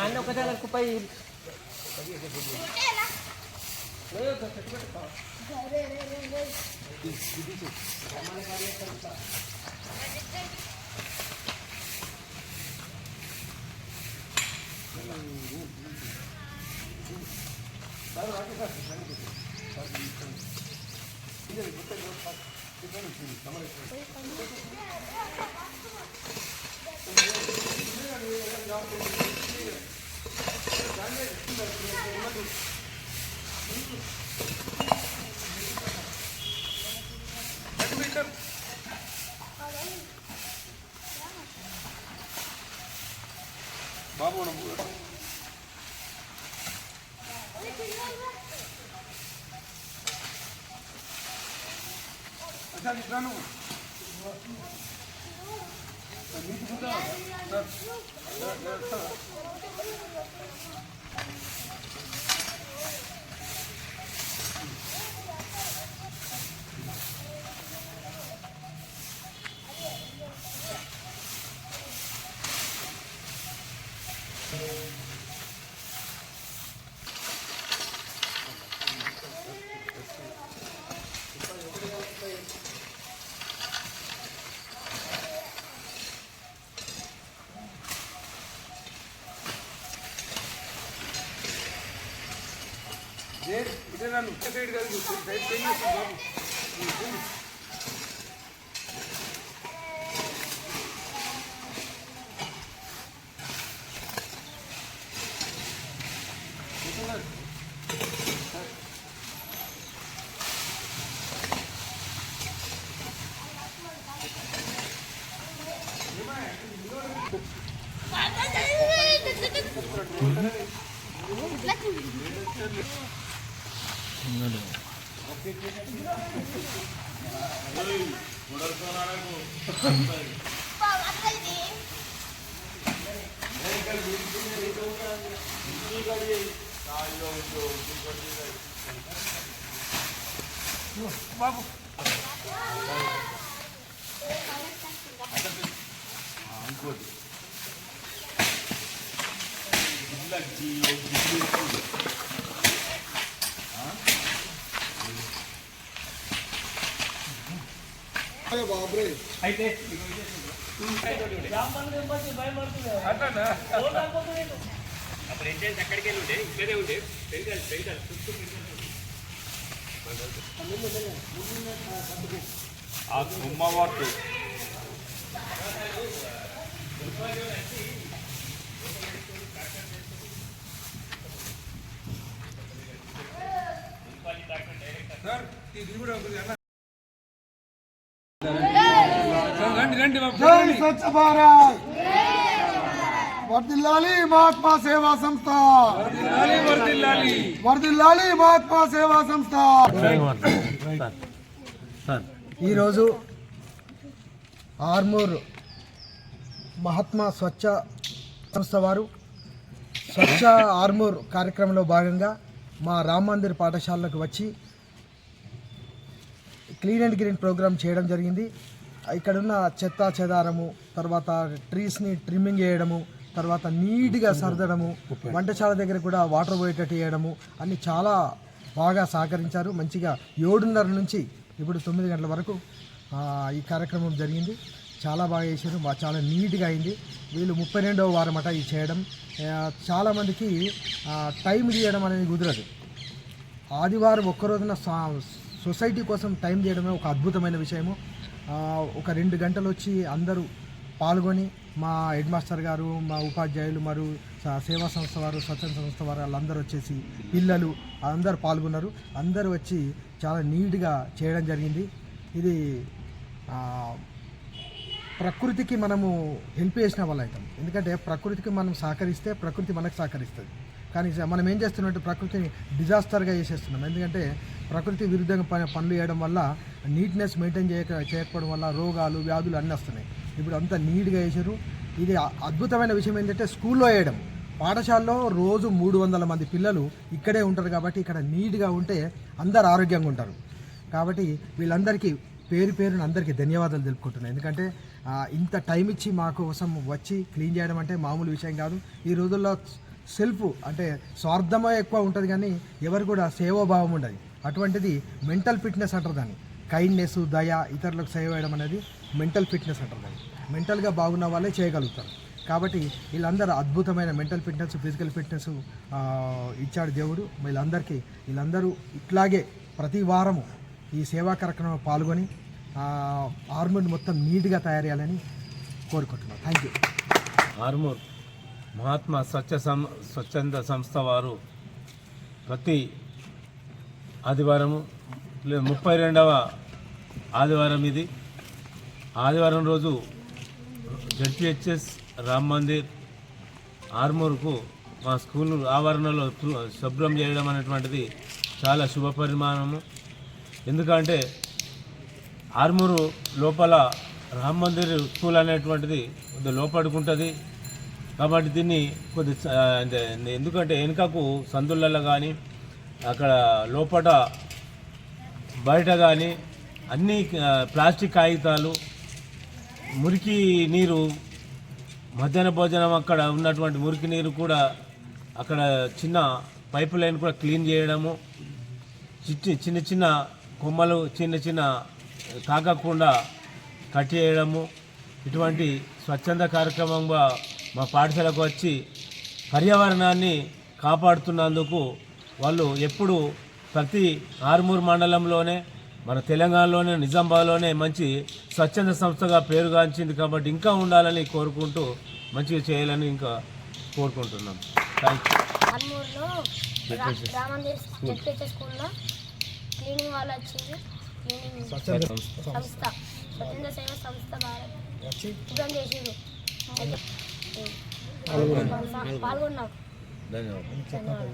Ano ka dalang kupay? బాబు ఇట్లాను ఇదే నన్ను side కాదు సైడ్ చేంజ్ బాబు బాబు ఇంకోటి బాబ్రే అయితే అప్పుడు ఏం చేసి అక్కడికి వెళ్ళి ఉండే ఇక్కడే ఉండే పెరిగాలి ఆ గుమ్మవాటు జై స్వచ్ఛ భారత్ వర్ధిల్లాలి మహాత్మా సేవా సంస్థ వర్ధిల్లాలి మహాత్మా సేవా సంస్థ. ఈరోజు ఆర్మూర్ మహాత్మా స్వచ్ఛ సంస్థ వారు స్వచ్ఛ ఆర్మూర్ కార్యక్రమంలో భాగంగా మా రామ్ మందిర్ పాఠశాలకు వచ్చి క్లీన్ అండ్ గ్రీన్ ప్రోగ్రామ్ చేయడం జరిగింది. ఇక్కడున్న చెత్త చెదారము, తర్వాత ట్రీస్ని ట్రిమ్మింగ్ చేయడము, తర్వాత నీట్గా సర్దడము, వంటశాల దగ్గర కూడా వాటర్ పోయేటట్టు చేయడము అన్నీ చాలా బాగా సహకరించారు. మంచిగా 7:30 నుంచి ఇప్పుడు 9 గంటల వరకు ఈ కార్యక్రమం జరిగింది. చాలా బాగా చేశారు, చాలా నీట్గా అయింది. వీళ్ళు 32వ వారం అట ఇది చేయడం. చాలామందికి టైం తీయడం అనేది కుదరదు. ఆదివారం ఒక్కరోజున సొసైటీ కోసం టైం చేయడమే ఒక అద్భుతమైన విషయము. ఒక 2 గంటలు వచ్చి అందరూ పాల్గొని మా హెడ్ మాస్టర్ గారు, మా ఉపాధ్యాయులు మరియు సేవా సంస్థ వారు, స్వచ్ఛంద సంస్థ వారు వాళ్ళందరూ వచ్చేసి పిల్లలు అందరూ పాల్గొన్నారు. అందరూ వచ్చి చాలా నీట్గా చేయడం జరిగింది. ఇది ప్రకృతికి మనము హెల్ప్ చేసిన వాళ్ళు అవుతాం. ఎందుకంటే ప్రకృతికి మనం సహకరిస్తే ప్రకృతి మనకు సహకరిస్తుంది. కానీ మనం ఏం చేస్తున్నట్టు ప్రకృతిని డిజాస్టర్గా చేసేస్తున్నాం. ఎందుకంటే ప్రకృతి విరుద్ధంగా పనులు చేయడం వల్ల నీట్నెస్ మెయింటైన్ చేయకపోవడం వల్ల రోగాలు, వ్యాధులు అన్నీ వస్తున్నాయి. ఇప్పుడు అంతా నీట్గా చేశారు. ఇది అద్భుతమైన విషయం ఏంటంటే స్కూల్లో వేయడం. పాఠశాలలో రోజు 300 మంది పిల్లలు ఇక్కడే ఉంటారు కాబట్టి ఇక్కడ నీట్గా ఉంటే అందరు ఆరోగ్యంగా ఉంటారు. కాబట్టి వీళ్ళందరికీ పేరున అందరికీ ధన్యవాదాలు తెలుపుకుంటున్నాను. ఎందుకంటే ఇంత టైం ఇచ్చి మా కోసం వచ్చి క్లీన్ చేయడం అంటే మామూలు విషయం కాదు. ఈ రోజుల్లో సెల్ఫ్ అంటే స్వార్థమే ఎక్కువ ఉంటుంది కానీ ఎవరు కూడా సేవాభావం ఉండదు. అటువంటిది మెంటల్ ఫిట్నెస్ అంటారు దాన్ని. కైండ్నెస్, దయ, ఇతరులకు సేవ చేయడం అనేది మెంటల్ ఫిట్నెస్ అంటారు దాన్ని. మెంటల్గా బాగున్న వాళ్ళే చేయగలుగుతారు. కాబట్టి వీళ్ళందరూ అద్భుతమైన మెంటల్ ఫిట్నెస్, ఫిజికల్ ఫిట్నెస్ ఇచ్చాడు దేవుడు. వీళ్ళందరూ ఇట్లాగే ప్రతి వారము ఈ సేవా కార్యక్రమంలో పాల్గొని ఆర్మూర్ మొత్తం నీట్గా తయారు చేయాలని కోరుకుంటున్నాను. Thank you. ఆర్మూర్ మహాత్మా స్వచ్ఛంద సంస్థ వారు ప్రతి ఆదివారము 32వ ఆదివారం ఇది. ఆదివారం రోజు జడ్పిహెచ్ఎస్ రామ్ మందిర్ ఆర్మూర్కు మా స్కూల్ ఆవరణలో శుభ్రం చేయడం అనేటువంటిది చాలా శుభ పరిమాణము. ఎందుకంటే ఆర్మూరు లోపల రామ్ మందిర్ స్కూల్ అనేటువంటిది కొద్ది లోపడుకుంటుంది కాబట్టి దీన్ని కొద్ది ఎందుకంటే వెనుకకు సందులలో కానీ అక్కడ లోపల బయట కానీ అన్ని ప్లాస్టిక్ కాగితాలు, మురికి నీరు, మధ్యాహ్న భోజనం అక్కడ ఉన్నటువంటి మురికి నీరు కూడా అక్కడ చిన్న పైపు లైన్ కూడా క్లీన్ చేయడము, చిన్న చిన్న కొమ్మలు చిన్న తాకకుండా కట్ చేయడము, ఇటువంటి స్వచ్ఛంద కార్యక్రమంగా మా పాఠశాలకు వచ్చి పర్యావరణాన్ని కాపాడుతున్నందుకు వాళ్ళు ఎప్పుడు ప్రతి ఆర్మూర్ మండలంలోనే మన తెలంగాణలోనే నిజామాబాద్లోనే మంచి స్వచ్ఛంద సంస్థగా పేరుగాంచింది కాబట్టి ఇంకా ఉండాలని కోరుకుంటూ మంచిగా చేయాలని ఇంకా కోరుకుంటున్నాం. Thank you. ఆర్మూర్లో రామందిర్ జడ్పిహెచ్ఎస్ స్కూల్లో క్లీనింగ్ వాళ్ళు వచ్చింది. క్లీనింగ్ స్వచ్ఛంద సేవ సంస్థ భారత్ శుభ్రం చేసిరు. పాల్గొన్నాం. ధన్యవాదాలు.